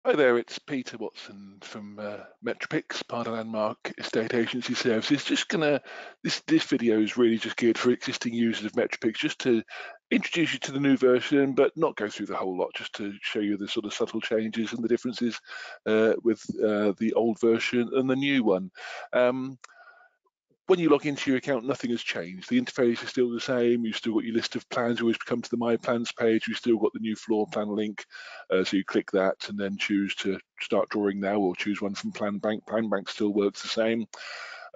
Hi there, it's Peter Watson from Metropix, part of Landmark Estate Agency Services. This video is really just geared for existing users of Metropix, just to introduce you to the new version, but not go through the whole lot, just to show you the sort of subtle changes and the differences with the old version and the new one. When you log into your account, nothing has changed. The interface is still the same. You've still got your list of plans. You always come to the My Plans page. You've still got the new floor plan link. So you click that and then choose to start drawing now, or choose one from Plan Bank. Plan Bank still works the same,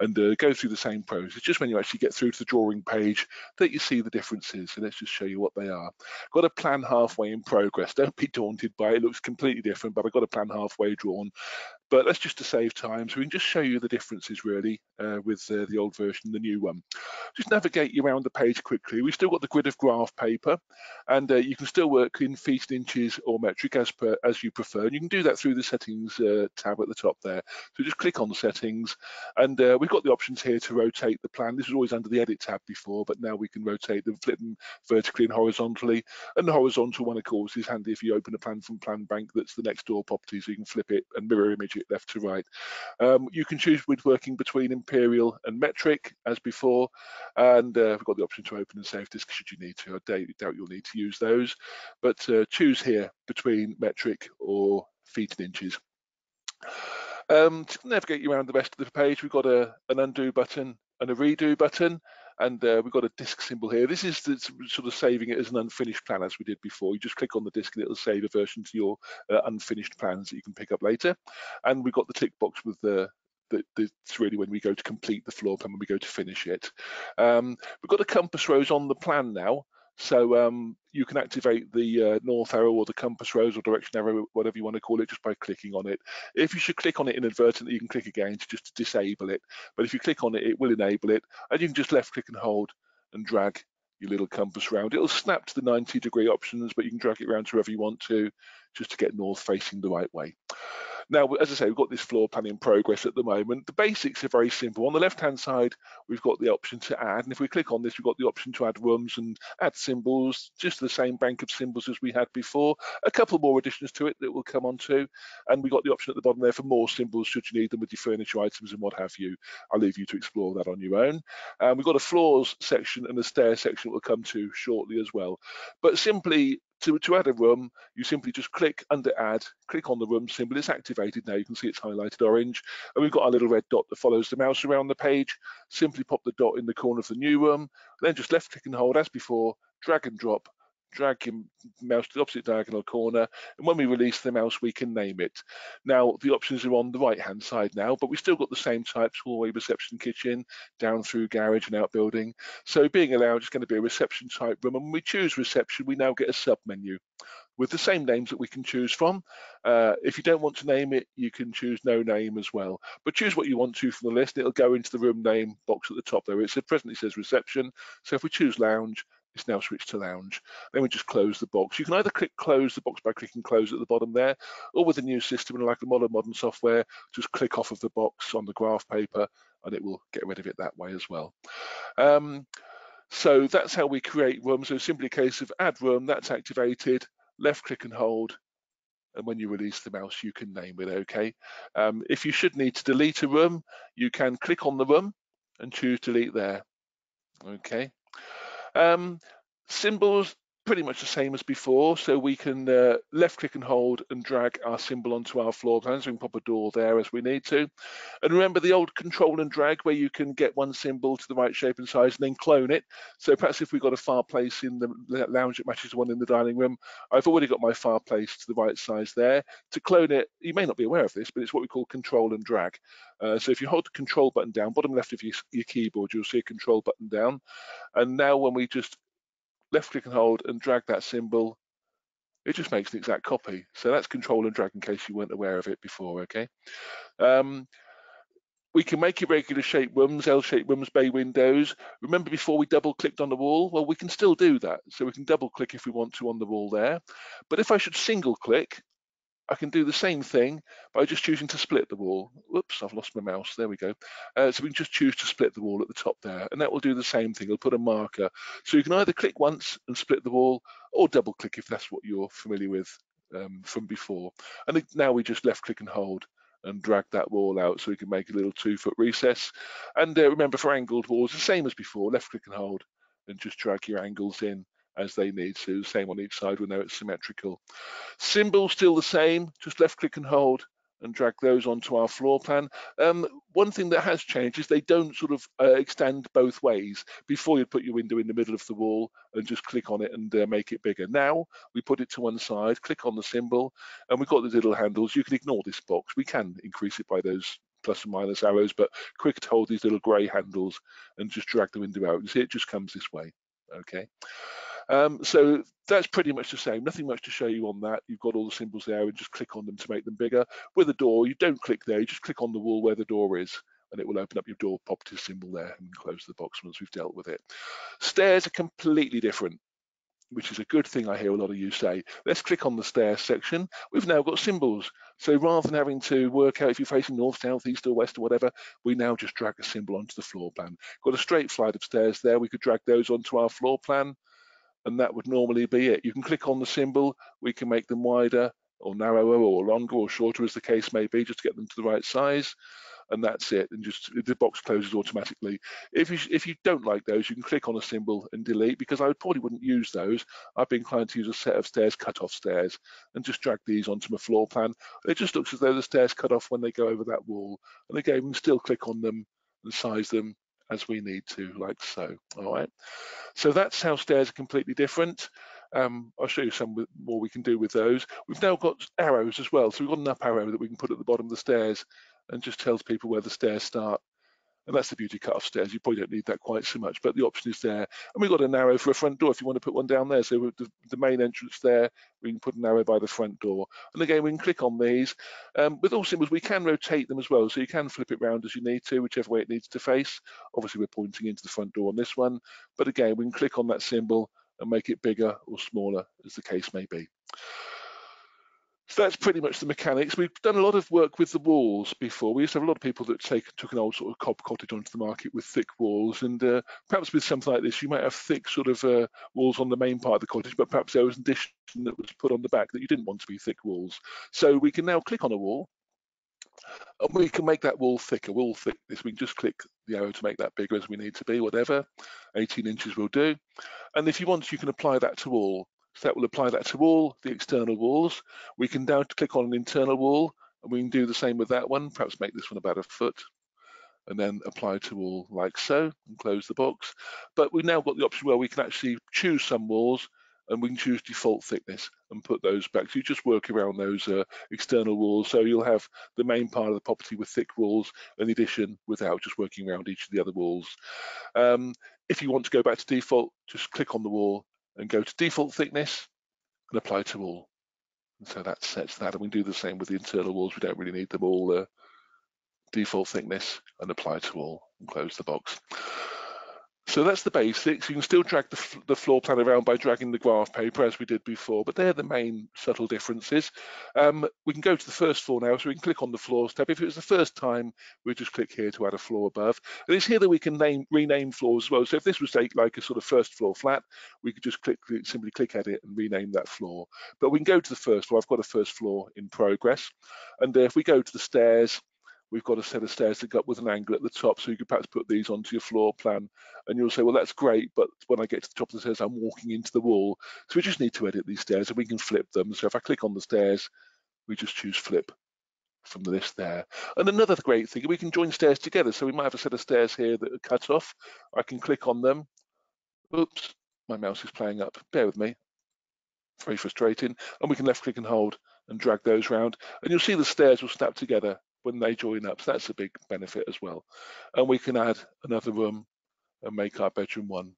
and go through the same process. Just when you actually get through to the drawing page that you see the differences. So let's just show you what they are. Got a plan halfway in progress. Don't be daunted by it. It looks completely different, but I've got a plan halfway drawn. But that's just to save time, so we can just show you the differences really with the old version and the new one. Just navigate you around the page quickly. We've still got the grid of graph paper, and you can still work in feet and inches or metric as you prefer. And you can do that through the settings tab at the top there. So just click on the settings, and we've got the options here to rotate the plan. This was always under the edit tab before, but now we can rotate them, flip them vertically and horizontally. And the horizontal one, of course, is handy if you open a plan from Plan Bank that's the next door property, so you can flip it and mirror image it left to right. You can choose with working between imperial and metric as before, and we've got the option to open and save disk should you need to. I doubt you'll need to use those, but choose here between metric or feet and inches. To navigate you around the rest of the page, we've got an undo button and a redo button, and we've got a disk symbol here. This is sort of saving it as an unfinished plan as we did before. You just click on the disk and it'll save a version to your unfinished plans that you can pick up later. And we've got the tick box with that's really when we go to complete the floor plan, when we go to finish it. We've got the compass rose on the plan now, so you can activate the north arrow or the compass rose or direction arrow, whatever you want to call it, just by clicking on it. If you should click on it inadvertently, you can click again to just disable it. But if you click on it, it will enable it, and you can just left click and hold and drag your little compass round. It'll snap to the 90-degree options, but you can drag it around to wherever you want to, just to get north facing the right way. Now, as I say, we've got this floor plan in progress at the moment. The basics are very simple. On the left-hand side, we've got the option to add, and if we click on this, we've got the option to add rooms and add symbols, just the same bank of symbols as we had before. A couple more additions to it that we'll come on to, and we've got the option at the bottom there for more symbols should you need them with your furniture items and what have you. I'll leave you to explore that on your own. We've got a floors section and a stair section we'll come to shortly as well. But simply, to add a room, you simply just click under add, click on the room symbol. It's activated now. You can see it's highlighted orange. And we've got our little red dot that follows the mouse around the page. Simply pop the dot in the corner of the new room, then just left click and hold as before, drag and drop, drag your mouse to the opposite diagonal corner, and when we release the mouse we can name it. Now the options are on the right hand side now, but we've still got the same types: hallway, reception, kitchen, down through garage and outbuilding. So being allowed is going to be a reception type room, and when we choose reception we now get a sub menu with the same names that we can choose from. If you don't want to name it, you can choose no name as well. But choose what you want to from the list. It'll go into the room name box at the top there. It presently says reception. So if we choose lounge, it's now switched to lounge. Then we just close the box. You can either click close the box by clicking close at the bottom there, or with the new system and like the modern software, just click off of the box on the graph paper and it will get rid of it that way as well. So that's how we create rooms. So simply a case of add room, that's activated, left click and hold, and when you release the mouse you can name it. Okay. If you should need to delete a room, you can click on the room and choose delete there. Okay. Symbols, pretty much the same as before, so we can left click and hold and drag our symbol onto our floor plan, so we can pop a door there as we need to. And remember the old control and drag where you can get one symbol to the right shape and size and then clone it. So perhaps if we've got a fireplace in the lounge that matches the one in the dining room, I've already got my fireplace to the right size there. To clone it, you may not be aware of this, but it's what we call control and drag. So if you hold the control button down, bottom left of your keyboard, you'll see a control button down. And now when we just left click and hold and drag that symbol, it just makes an exact copy. So that's control and drag in case you weren't aware of it before. Okay. We can make irregular shaped rooms, L-shaped rooms, bay windows. Remember before we double clicked on the wall? Well, we can still do that. So we can double click if we want to on the wall there. But if I should single click, I can do the same thing by just choosing to split the wall. Whoops, I've lost my mouse. There we go. So we can just choose to split the wall at the top there, and that will do the same thing. It'll put a marker. So you can either click once and split the wall, or double click if that's what you're familiar with from before. And now we just left click and hold and drag that wall out so we can make a little 2-foot recess. And remember, for angled walls, the same as before, left click and hold and just drag your angles in as they need to. Same on each side, we know it's symmetrical. Symbols still the same, just left click and hold and drag those onto our floor plan. One thing that has changed is they don't sort of extend both ways. Before, you'd put your window in the middle of the wall and just click on it and make it bigger. Now we put it to one side, click on the symbol, and we've got these little handles. You can ignore this box. We can increase it by those plus and minus arrows, but quick to hold these little grey handles and just drag the window out. You see, it just comes this way. Okay. So that's pretty much the same. Nothing much to show you on that. You've got all the symbols there and just click on them to make them bigger. With a door, you don't click there. You just click on the wall where the door is, and it will open up your door properties symbol there and close the box once we've dealt with it. Stairs are completely different, which is a good thing. I hear a lot of you say. Let's click on the stairs section. We've now got symbols. So rather than having to work out if you're facing north, south, east or west or whatever, we now just drag a symbol onto the floor plan. Got a straight flight of stairs there. We could drag those onto our floor plan, and that would normally be it. You can click on the symbol. We can make them wider or narrower or longer or shorter as the case may be, just to get them to the right size. And that's it, and just the box closes automatically. If you don't like those, you can click on a symbol and delete, because I probably wouldn't use those. I've been inclined to use a set of stairs, cut off stairs, and just drag these onto my floor plan. It just looks as though the stairs cut off when they go over that wall. And again, we can still click on them and size them as we need to, like so. All right. So that's how stairs are completely different. I'll show you some more we can do with those. We've now got arrows as well. So we've got an up arrow that we can put at the bottom of the stairs and just tells people where the stairs start. And that's the beauty, cut off stairs. You probably don't need that quite so much, but the option is there. And we've got an arrow for a front door if you want to put one down there. So with the main entrance there, we can put an arrow by the front door. And again, we can click on these. With all symbols, we can rotate them as well. So you can flip it around as you need to, whichever way it needs to face. Obviously, we're pointing into the front door on this one. But again, we can click on that symbol and make it bigger or smaller, as the case may be. So that's pretty much the mechanics. We've done a lot of work with the walls before. We used to have a lot of people that took an old sort of cob cottage onto the market with thick walls, and perhaps with something like this, you might have thick sort of walls on the main part of the cottage, but perhaps there was an addition that was put on the back that you didn't want to be thick walls. So we can now click on a wall, and we can make that wall thicker. Wall thickness, we can just click the arrow to make that bigger as we need to be, whatever. 18 inches will do. And if you want, you can apply that to all. So that will apply that to all the external walls. We can now click on an internal wall, and we can do the same with that one. Perhaps make this one about 1 foot, and then apply to all like so, and close the box. But we've now got the option where we can actually choose some walls, and we can choose default thickness and put those back. So you just work around those external walls. So you'll have the main part of the property with thick walls, and the addition without, just working around each of the other walls. If you want to go back to default, just click on the wall and go to default thickness and apply to all. And so that sets that, and we can do the same with the internal walls. We don't really need them all. Default thickness and apply to all, and close the box. So that's the basics. You can still drag the floor plan around by dragging the graph paper as we did before, but they're the main subtle differences. We can go to the first floor now, so we can click on the floors tab. If it was the first time, we just click here to add a floor above. And it's here that we can rename floors as well. So if this was like a sort of first floor flat, we could just simply click at it and rename that floor. But we can go to the first floor. I've got a first floor in progress. And if we go to the stairs, we've got a set of stairs that go up with an angle at the top, so you could perhaps put these onto your floor plan. And you'll say, well, that's great, but when I get to the top of the stairs, I'm walking into the wall. So we just need to edit these stairs, and we can flip them. So if I click on the stairs, we just choose flip from the list there. And another great thing, we can join stairs together. So we might have a set of stairs here that are cut off. I can click on them. Oops, my mouse is playing up. Bear with me. Very frustrating. And we can left click and hold and drag those around. And you'll see the stairs will snap together when they join up. So that's a big benefit as well. And we can add another room and make our bedroom 1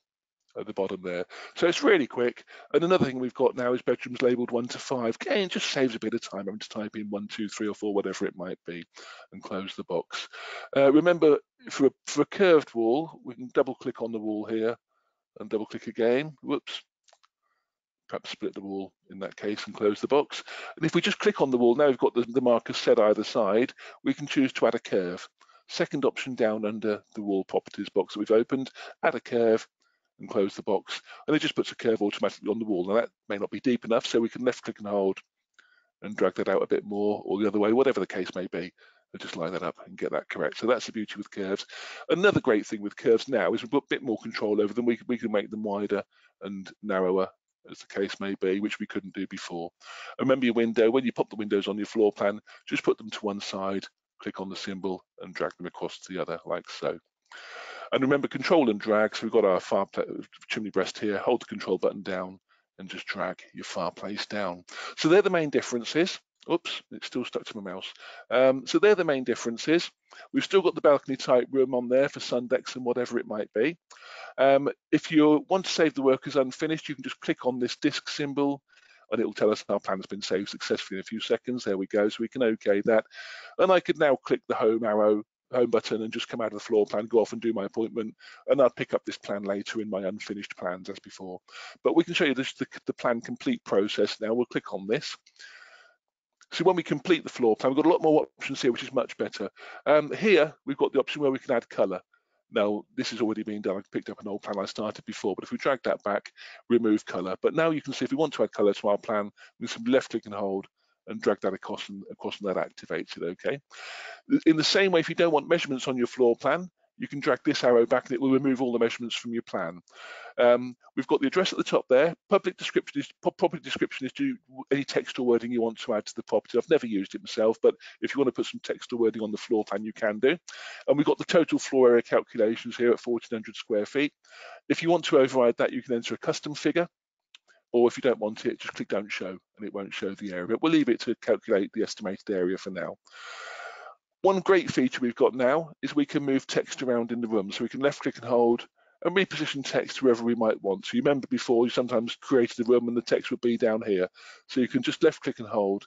at the bottom there. So it's really quick. And another thing we've got now is bedrooms labeled 1 to 5. Again, it just saves a bit of time having to type in 1, 2, 3 or 4, whatever it might be, and close the box. Remember, for a curved wall, we can double click on the wall here and double click again. Whoops. Perhaps split the wall in that case and close the box. And if we just click on the wall, now we've got the markers set either side, we can choose to add a curve. Second option down under the wall properties box that we've opened, add a curve and close the box. And it just puts a curve automatically on the wall. Now that may not be deep enough, so we can left click and hold and drag that out a bit more, or the other way, whatever the case may be. And just line that up and get that correct. So that's the beauty with curves. Another great thing with curves now is we've got a bit more control over them. We can make them wider and narrower, as the case may be, which we couldn't do before. And remember your window, when you pop the windows on your floor plan, just put them to one side, click on the symbol and drag them across to the other, like so. And remember, control and drag. So we've got our chimney breast here. Hold the control button down and just drag your fireplace down. So they're the main differences. Oops, it's still stuck to my mouse. So they're the main differences. We've still got the balcony type room on there for sun decks and whatever it might be. If you want to save the work as unfinished, you can just click on this disk symbol and it will tell us our plan has been saved successfully in a few seconds. There we go. So we can OK that. And I could now click the home button and just come out of the floor plan, go off and do my appointment, and I'll pick up this plan later in my unfinished plans as before. But we can show you the plan complete process now. We'll click on this. So when we complete the floor plan, we've got a lot more options here, which is much better. Here, we've got the option where we can add colour. Now, this has already been done. I picked up an old plan I started before, but if we drag that back, remove colour. But now you can see if we want to add colour to our plan, we can simply left click and hold and drag that across and that activates it, okay? In the same way, if you don't want measurements on your floor plan, you can drag this arrow back and it will remove all the measurements from your plan. We've got the address at the top there. Property description is to any text or wording you want to add to the property. I've never used it myself, but if you want to put some text or wording on the floor plan, you can do. And we've got the total floor area calculations here at 1,400 square feet. If you want to override that, you can enter a custom figure, or if you don't want it, just click don't show and it won't show the area. But we'll leave it to calculate the estimated area for now. One great feature we've got now is we can move text around in the room. So we can left click and hold and reposition text wherever we might want. So you remember before you sometimes created a room and the text would be down here. So you can just left click and hold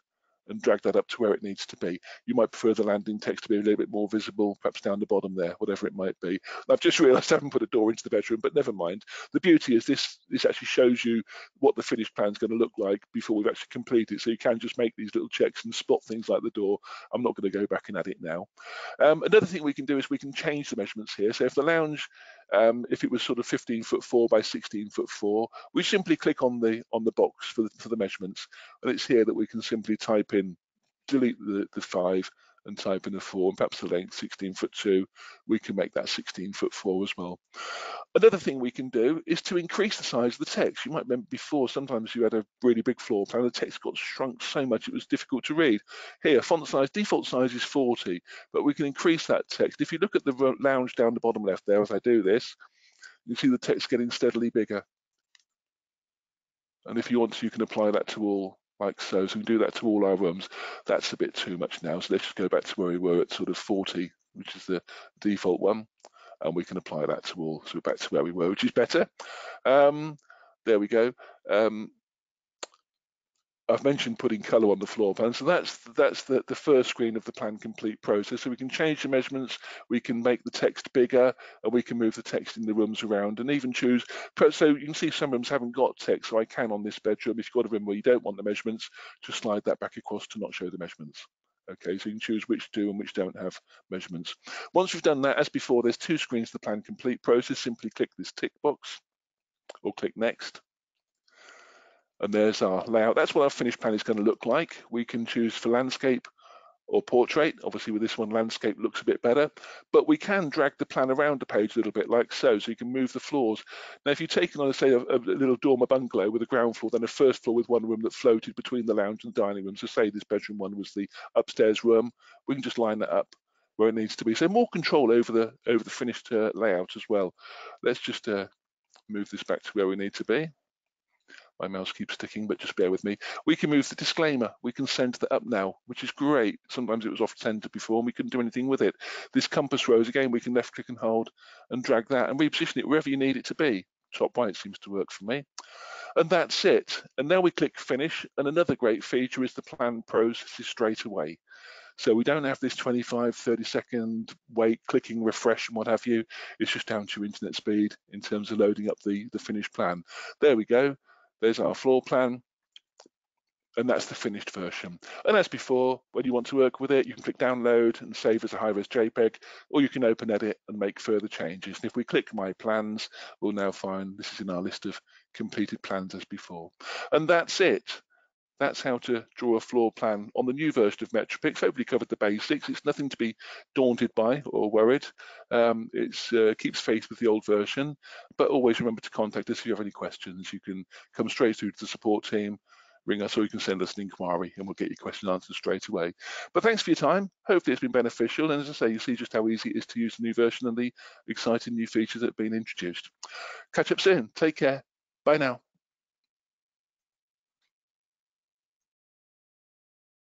and drag that up to where it needs to be. You might prefer the landing text to be a little bit more visible, perhaps down the bottom there, whatever it might be. And I've just realised I haven't put a door into the bedroom, but never mind. The beauty is this actually shows you what the finished plan is going to look like before we've actually completed. So you can just make these little checks and spot things like the door. I'm not going to go back and add it now. Another thing we can do is we can change the measurements here. So if the lounge, if it was sort of 15'4" by 16'4", we simply click on the box for the measurements, and it's here that we can simply type in, delete the 5 and type in a 4, and perhaps the length 16'2". We can make that 16'4" as well. Another thing we can do is to increase the size of the text. You might remember before, sometimes you had a really big floor plan, the text got shrunk so much it was difficult to read. Here, font size, default size is 40, but we can increase that text. If you look at the lounge down the bottom left there as I do this, you see the text getting steadily bigger. And if you want to, you can apply that to all, like so. So we can do that to all our rooms. That's a bit too much now. So let's just go back to where we were at sort of 40, which is the default one. And we can apply that to all, so we're back to where we were, which is better. There we go. I've mentioned putting colour on the floor plan, so that's the first screen of the plan complete process. So we can change the measurements, we can make the text bigger, and we can move the text in the rooms around, and even choose. So you can see some rooms haven't got text, so I can on this bedroom. If you've got a room where you don't want the measurements, just slide that back across to not show the measurements. Okay, so you can choose which do and which don't have measurements. Once we've done that, as before, there's 2 screens to the plan complete process. Simply click this tick box or click next. And there's our layout. That's what our finished plan is going to look like. We can choose for landscape or portrait. Obviously with this one, landscape looks a bit better, but we can drag the plan around the page a little bit like so you can move the floors. Now, if you've taken on, say, a little dormer bungalow with a ground floor, then a first floor with one room that floated between the lounge and the dining room, so say this bedroom one was the upstairs room, we can just line that up where it needs to be. So more control over the finished layout as well. Let's just move this back to where we need to be. My mouse keeps sticking, but just bear with me. We can move the disclaimer. We can send that up now, which is great. Sometimes it was off centered before and we couldn't do anything with it. This compass rose, again, we can left click and hold and drag that and reposition it wherever you need it to be. Top right seems to work for me. And that's it. And now we click finish. And another great feature is the plan processes straight away. So we don't have this 25, 30-second wait, clicking refresh and what have you. It's just down to internet speed in terms of loading up the finished plan. There we go. There's our floor plan, and that's the finished version. And as before, when you want to work with it, you can click download and save as a high-res JPEG, or you can open edit and make further changes. And if we click my plans, we'll now find this is in our list of completed plans as before. And that's it. That's how to draw a floor plan on the new version of Metropix. Hopefully covered the basics. It's nothing to be daunted by or worried. It keeps faith with the old version, but always remember to contact us if you have any questions. You can come straight through to the support team, ring us, or you can send us an inquiry and we'll get your question answered straight away. But thanks for your time. Hopefully it's been beneficial. And as I say, you see just how easy it is to use the new version and the exciting new features that have been introduced. Catch up soon. Take care. Bye now.